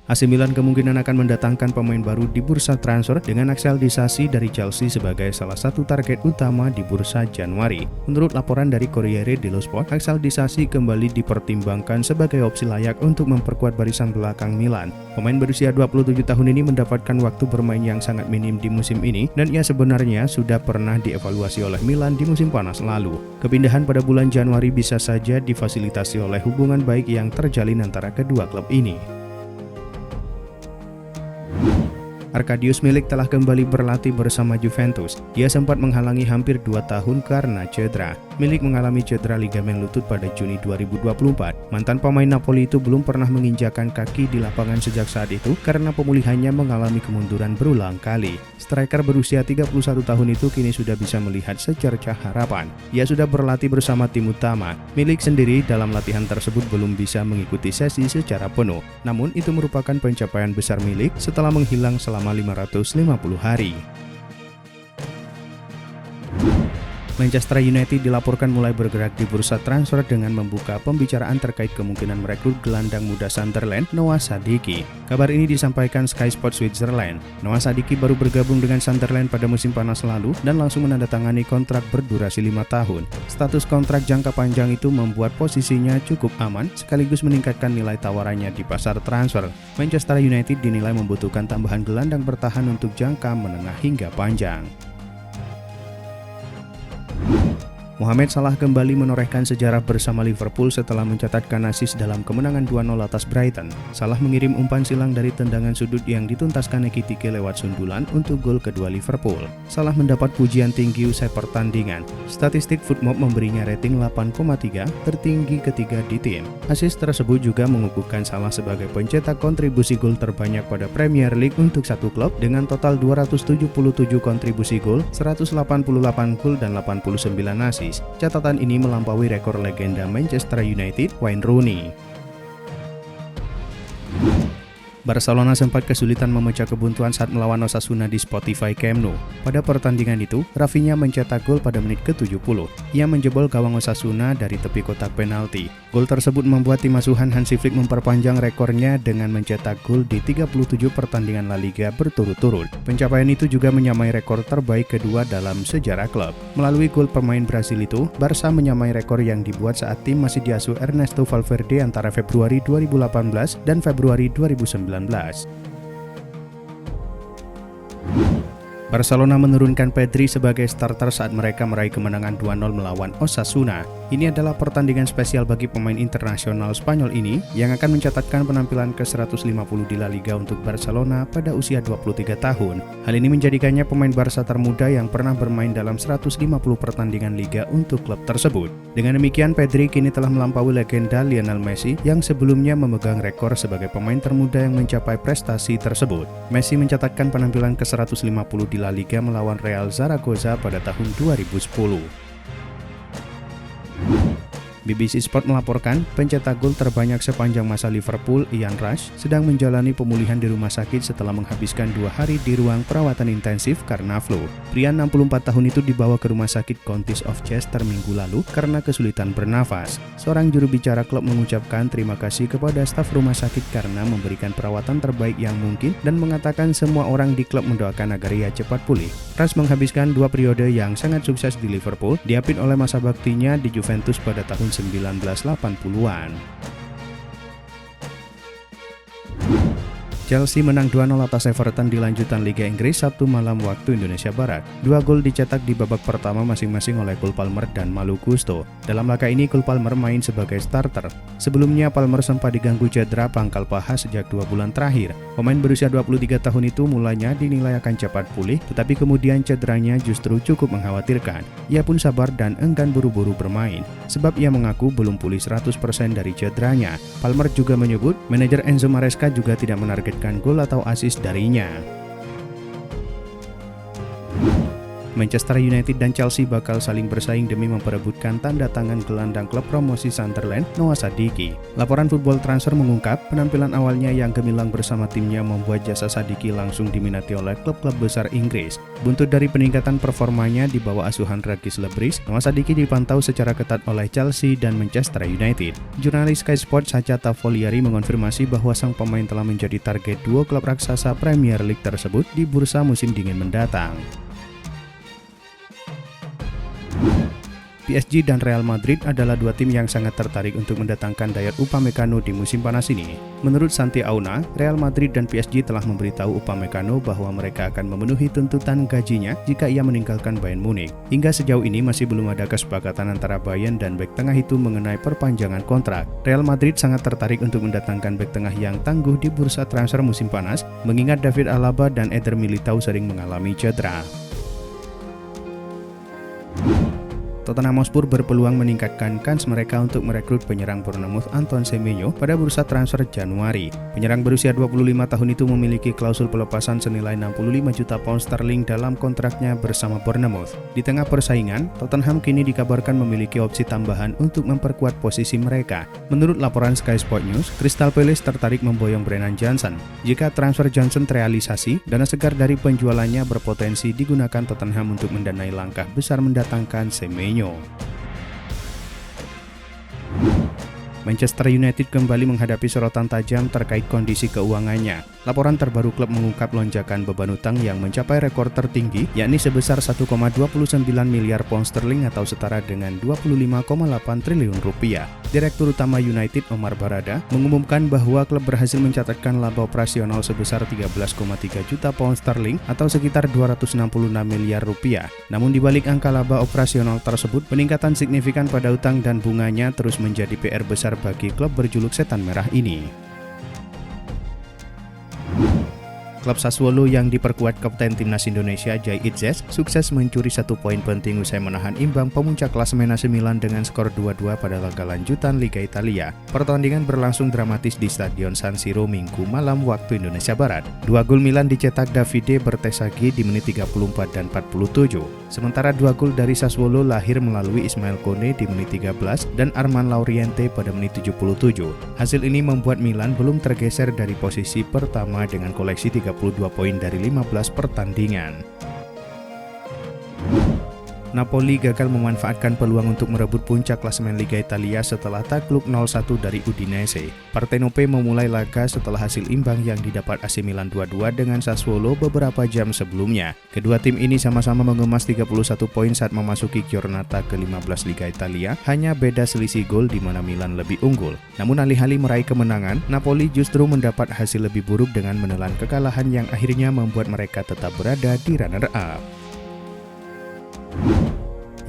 AC Milan kemungkinan akan mendatangkan pemain baru di bursa transfer dengan aktualisasi dari Chelsea sebagai salah satu target utama di bursa Januari. Menurut laporan dari Corriere dello Sport, aktualisasi kembali dipertimbangkan sebagai opsi layak untuk memperkuat barisan belakang Milan. Pemain berusia 27 tahun ini mendapatkan waktu bermain yang sangat minim di musim ini dan ia sebenarnya sudah pernah dievaluasi oleh Milan di musim panas lalu. Kepindahan pada bulan Januari bisa saja difasilitasi oleh hubungan baik yang terjalin antara kedua klub ini. Arkadiusz Milik telah kembali berlatih bersama Juventus. Dia sempat menghalangi hampir 2 tahun karena cedera. Milik mengalami cedera ligamen lutut pada Juni 2024. Mantan pemain Napoli itu belum pernah menginjakan kaki di lapangan sejak saat itu karena pemulihannya mengalami kemunduran berulang kali. Striker berusia 31 tahun itu kini sudah bisa melihat secercah harapan. Ia sudah berlatih bersama tim utama. Milik sendiri dalam latihan tersebut belum bisa mengikuti sesi secara penuh. Namun itu merupakan pencapaian besar Milik setelah menghilang selama 550 hari. Manchester United dilaporkan mulai bergerak di bursa transfer dengan membuka pembicaraan terkait kemungkinan merekrut gelandang muda Sunderland, Noah Sadiki. Kabar ini disampaikan Sky Sports Switzerland. Noah Sadiki baru bergabung dengan Sunderland pada musim panas lalu dan langsung menandatangani kontrak berdurasi 5 tahun. Status kontrak jangka panjang itu membuat posisinya cukup aman sekaligus meningkatkan nilai tawarannya di pasar transfer. Manchester United dinilai membutuhkan tambahan gelandang bertahan untuk jangka menengah hingga panjang. Mohamed Salah kembali menorehkan sejarah bersama Liverpool setelah mencatatkan assist dalam kemenangan 2-0 atas Brighton. Salah mengirim umpan silang dari tendangan sudut yang dituntaskan Ekitike lewat sundulan untuk gol kedua Liverpool. Salah mendapat pujian tinggi usai pertandingan. Statistik Footmob memberinya rating 8,3, tertinggi ketiga di tim. Assist tersebut juga mengukuhkan Salah sebagai pencetak kontribusi gol terbanyak pada Premier League untuk satu klub dengan total 277 kontribusi gol, 188 gol dan 89 assist. Catatan ini melampaui rekor legenda Manchester United, Wayne Rooney. Barcelona sempat kesulitan memecah kebuntuan saat melawan Osasuna di Spotify Camp Nou. Pada pertandingan itu, Rafinha mencetak gol pada menit ke-70. Ia menjebol gawang Osasuna dari tepi kotak penalti. Gol tersebut membuat tim asuhan Hansi Flick memperpanjang rekornya dengan mencetak gol di 37 pertandingan La Liga berturut-turut. Pencapaian itu juga menyamai rekor terbaik kedua dalam sejarah klub. Melalui gol pemain Brasil itu, Barca menyamai rekor yang dibuat saat tim masih diasuh Ernesto Valverde antara Februari 2018 dan Februari 2019. Barcelona menurunkan Pedri sebagai starter saat mereka meraih kemenangan 2-0 melawan Osasuna. Ini adalah pertandingan spesial bagi pemain internasional Spanyol ini yang akan mencatatkan penampilan ke-150 di La Liga untuk Barcelona pada usia 23 tahun. Hal ini menjadikannya pemain Barca termuda yang pernah bermain dalam 150 pertandingan Liga untuk klub tersebut. Dengan demikian, Pedri kini telah melampaui legenda Lionel Messi yang sebelumnya memegang rekor sebagai pemain termuda yang mencapai prestasi tersebut. Messi mencatatkan penampilan ke-150 di La Liga melawan Real Zaragoza pada tahun 2010. BBC Sport melaporkan pencetak gol terbanyak sepanjang masa Liverpool, Ian Rush, sedang menjalani pemulihan di rumah sakit setelah menghabiskan 2 hari di ruang perawatan intensif karena flu. Pria 64 tahun itu dibawa ke rumah sakit Counties of Chester minggu lalu karena kesulitan bernafas. Seorang juru bicara klub mengucapkan terima kasih kepada staf rumah sakit karena memberikan perawatan terbaik yang mungkin dan mengatakan semua orang di klub mendoakan agar ia cepat pulih. Rush menghabiskan 2 periode yang sangat sukses di Liverpool, diapit oleh masa baktinya di Juventus pada tahun 1980-an. Chelsea menang 2-0 atas Everton di lanjutan Liga Inggris Sabtu malam waktu Indonesia Barat. 2 gol dicetak di babak pertama masing-masing oleh Cole Palmer dan Malo Gusto. Dalam laga ini Cole Palmer main sebagai starter. Sebelumnya Palmer sempat diganggu cedera pangkal paha sejak 2 bulan terakhir. Pemain berusia 23 tahun itu mulanya dinilai akan cepat pulih, tetapi kemudian cederanya justru cukup mengkhawatirkan. Ia pun sabar dan enggan buru-buru bermain, sebab ia mengaku belum pulih 100% dari cederanya. Palmer juga menyebut manajer Enzo Maresca juga tidak menargetkan gol atau assist darinya. Manchester United dan Chelsea bakal saling bersaing demi memperebutkan tanda tangan gelandang klub promosi Sunderland, Noah Sadiki. Laporan Football Transfer mengungkap, penampilan awalnya yang gemilang bersama timnya membuat jasa Sadiki langsung diminati oleh klub-klub besar Inggris. Buntut dari peningkatan performanya di bawah asuhan Ragis Lebris, Noah Sadiki dipantau secara ketat oleh Chelsea dan Manchester United. Jurnalis Sky Sports Sacha Tavolieri mengonfirmasi bahwa sang pemain telah menjadi target duo klub raksasa Premier League tersebut di bursa musim dingin mendatang. PSG dan Real Madrid adalah dua tim yang sangat tertarik untuk mendatangkan Dayot Upamecano di musim panas ini. Menurut Santi Auna, Real Madrid dan PSG telah memberitahu Upamecano bahwa mereka akan memenuhi tuntutan gajinya jika ia meninggalkan Bayern Munich. Hingga sejauh ini masih belum ada kesepakatan antara Bayern dan bek tengah itu mengenai perpanjangan kontrak. Real Madrid sangat tertarik untuk mendatangkan bek tengah yang tangguh di bursa transfer musim panas, mengingat David Alaba dan Eder Militao sering mengalami cedera. Tottenham Hotspur berpeluang meningkatkan kans mereka untuk merekrut penyerang Bournemouth Antoine Semenyo pada bursa transfer Januari. Penyerang berusia 25 tahun itu memiliki klausul pelepasan senilai 65 juta pound sterling dalam kontraknya bersama Bournemouth. Di tengah persaingan, Tottenham kini dikabarkan memiliki opsi tambahan untuk memperkuat posisi mereka. Menurut laporan Sky Sports News, Crystal Palace tertarik memboyong Brennan Johnson. Jika transfer Johnson terrealisasi, dana segar dari penjualannya berpotensi digunakan Tottenham untuk mendanai langkah besar mendatangkan Semenyo. Manchester United kembali menghadapi sorotan tajam terkait kondisi keuangannya. Laporan terbaru klub mengungkap lonjakan beban utang yang mencapai rekor tertinggi, yakni sebesar 1,29 miliar pound sterling atau setara dengan 25,8 triliun rupiah. Direktur Utama United Omar Barada mengumumkan bahwa klub berhasil mencatatkan laba operasional sebesar 13,3 juta pound sterling atau sekitar 266 miliar rupiah. Namun di balik angka laba operasional tersebut, peningkatan signifikan pada utang dan bunganya terus menjadi PR besar bagi klub berjuluk Setan Merah ini. Klub Sassuolo yang diperkuat Kapten Timnas Indonesia Jai Itzes sukses mencuri 1 poin penting usai menahan imbang pemuncak klasemen AC Milan dengan skor 2-2 pada laga lanjutan Liga Italia. Pertandingan berlangsung dramatis di Stadion San Siro Minggu malam waktu Indonesia Barat. 2 gol Milan dicetak Davide Bertesaghi di menit 34 dan 47. Sementara 2 gol dari Sassuolo lahir melalui Ismail Kone di menit 13 dan Arman Lauriente pada menit 77. Hasil ini membuat Milan belum tergeser dari posisi pertama dengan koleksi 32 poin dari 15 pertandingan. Napoli gagal memanfaatkan peluang untuk merebut puncak klasemen Liga Italia setelah takluk 0-1 dari Udinese. Partenope memulai laga setelah hasil imbang yang didapat AC Milan 2-2 dengan Sassuolo beberapa jam sebelumnya. Kedua tim ini sama-sama mengemas 31 poin saat memasuki giornata ke-15 Liga Italia, hanya beda selisih gol di mana Milan lebih unggul. Namun alih-alih meraih kemenangan, Napoli justru mendapat hasil lebih buruk dengan menelan kekalahan yang akhirnya membuat mereka tetap berada di runner-up.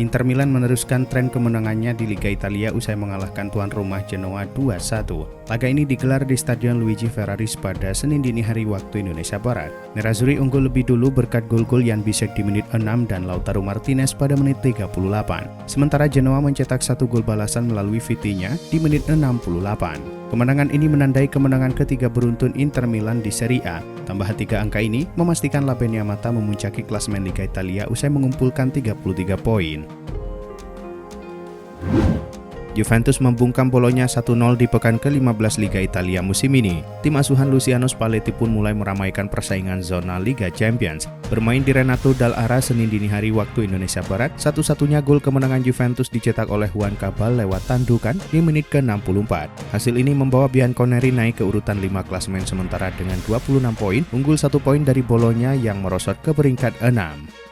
Inter Milan meneruskan tren kemenangannya di Liga Italia usai mengalahkan tuan rumah Genoa 2-1. Laga ini digelar di Stadion Luigi Ferraris pada Senin dini hari waktu Indonesia Barat. Nerazzurri unggul lebih dulu berkat gol-gol Jan Bisek di menit 6 dan Lautaro Martinez pada menit 38. Sementara Genoa mencetak 1 gol balasan melalui Vitinha di menit 68. Kemenangan ini menandai kemenangan ketiga beruntun Inter Milan di Serie A. Tambahan 3 angka ini memastikan La Beniamata memuncaki klasemen Liga Italia usai mengumpulkan 33 poin. Juventus membungkam Bolonya 1-0 di pekan ke-15 Liga Italia musim ini. Tim asuhan Luciano Spalletti pun mulai meramaikan persaingan zona Liga Champions. Bermain di Renato Dall'Ara Senin dini hari waktu Indonesia Barat, satu-satunya gol kemenangan Juventus dicetak oleh Juan Cabal lewat tandukan di menit ke-64. Hasil ini membawa Bianconeri naik ke urutan 5 klasemen sementara dengan 26 poin, unggul 1 poin dari Bolonya yang merosot ke peringkat 6.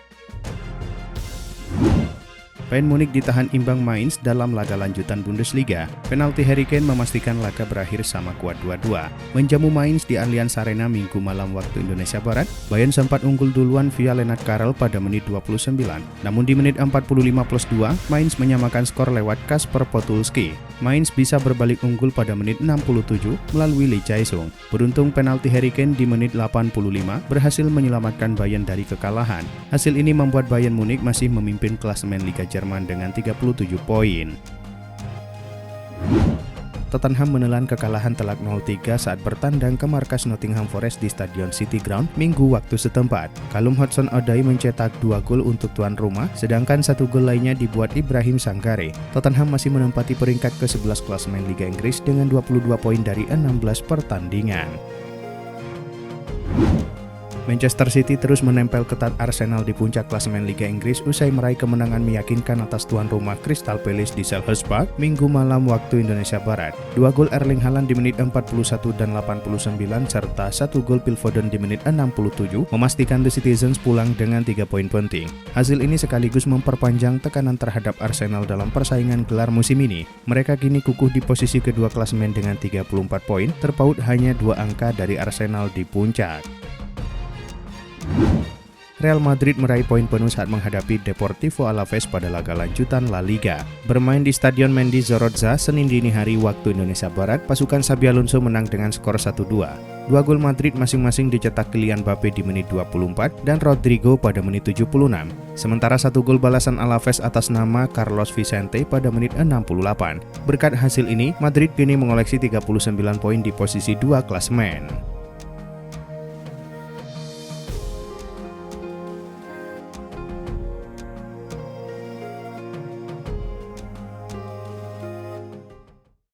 Bayern Munich ditahan imbang Mainz dalam laga lanjutan Bundesliga. Penalti Harry Kane memastikan laga berakhir sama kuat 2-2. Menjamu Mainz di Allianz Arena Minggu malam waktu Indonesia Barat, Bayern sempat unggul duluan via Lennart Karel pada menit 29. Namun di menit 45+2, Mainz menyamakan skor lewat Kasper Podolski. Mainz bisa berbalik unggul pada menit 67 melalui Lee Jae-sung. Beruntung penalti Harry Kane di menit 85 berhasil menyelamatkan Bayern dari kekalahan. Hasil ini membuat Bayern Munich masih memimpin klasemen Liga Jerman dengan 37 poin. Tottenham menelan kekalahan telak 0-3 saat bertandang ke markas Nottingham Forest di Stadion City Ground Minggu waktu setempat. Callum Hudson-Odoi mencetak 2 gol untuk tuan rumah, sedangkan 1 gol lainnya dibuat Ibrahim Sangare. Tottenham masih menempati peringkat ke-11 klasemen Liga Inggris dengan 22 poin dari 16 pertandingan. Manchester City terus menempel ketat Arsenal di puncak klasemen Liga Inggris usai meraih kemenangan meyakinkan atas tuan rumah Crystal Palace di Selhurst Park Minggu malam waktu Indonesia Barat. 2 gol Erling Haaland di menit 41 dan 89 serta 1 gol Phil Foden di menit 67 memastikan The Citizens pulang dengan 3 poin penting. Hasil ini sekaligus memperpanjang tekanan terhadap Arsenal dalam persaingan gelar musim ini. Mereka kini kukuh di posisi kedua klasemen dengan 34 poin, terpaut hanya 2 angka dari Arsenal di puncak. Real Madrid meraih poin penuh saat menghadapi Deportivo Alaves pada laga lanjutan La Liga. Bermain di Stadion Mendy Zorroza Senin dini hari waktu Indonesia Barat, pasukan Xabi Alonso menang dengan skor 1-2. 2 gol Madrid masing-masing dicetak Kylian Mbappe di menit 24 dan Rodrigo pada menit 76. Sementara 1 gol balasan Alaves atas nama Carlos Vicente pada menit 68. Berkat hasil ini, Madrid kini mengoleksi 39 poin di posisi 2 klasemen.